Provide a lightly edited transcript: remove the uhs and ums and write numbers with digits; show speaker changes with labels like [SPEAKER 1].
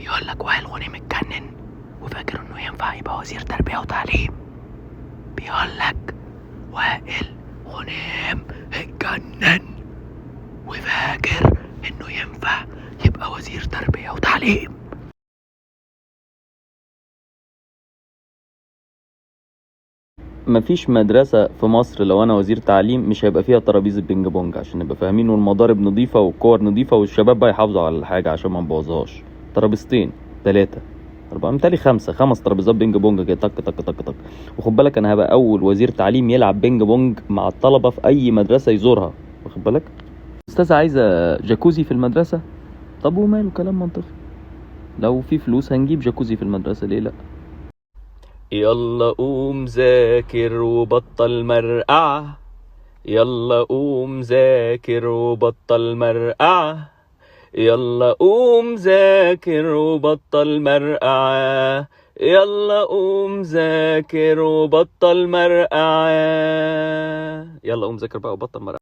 [SPEAKER 1] بيقول لك وائل غنيم اتجنن وفاكر انه ينفع يبقى وزير تربية وتعليم. بيقول لك وائل غنيم اتجنن وفاكر انه ينفع يبقى وزير تربية وتعليم.
[SPEAKER 2] مفيش مدرسة في مصر لو أنا وزير تعليم مش هيبقى فيها ترابيزة بينج بونج، عشان نبقى فاهمين، والمضارب نظيفة والكور نظيفة والشباب بقى يحافظوا على الحاجة عشان ما نبوظهاش. ترابيزتين 3 4 متهيألي 5 ترابيزات بينج بونج كده، تك تك تك تك. وخد بالك أنا هبقى أول وزير تعليم يلعب بينج بونج مع الطلبة في أي مدرسة يزورها، واخد بالك؟ أستاذة عايزة جاكوزي في المدرسة؟ طب وماله، كلام منطقي. لو في فلوس هنجيب جاكوزي في المدرسة، ليه لأ؟ يلا قوم ذاكر وبطل مرقعة، يلا قوم ذاكر وبطل مرقعة، يلا قوم ذاكر وبطل مرقعة، يلا قوم ذاكر وبطل مرقعة. يلا قوم ذاكر بقى وبطل مرقعة.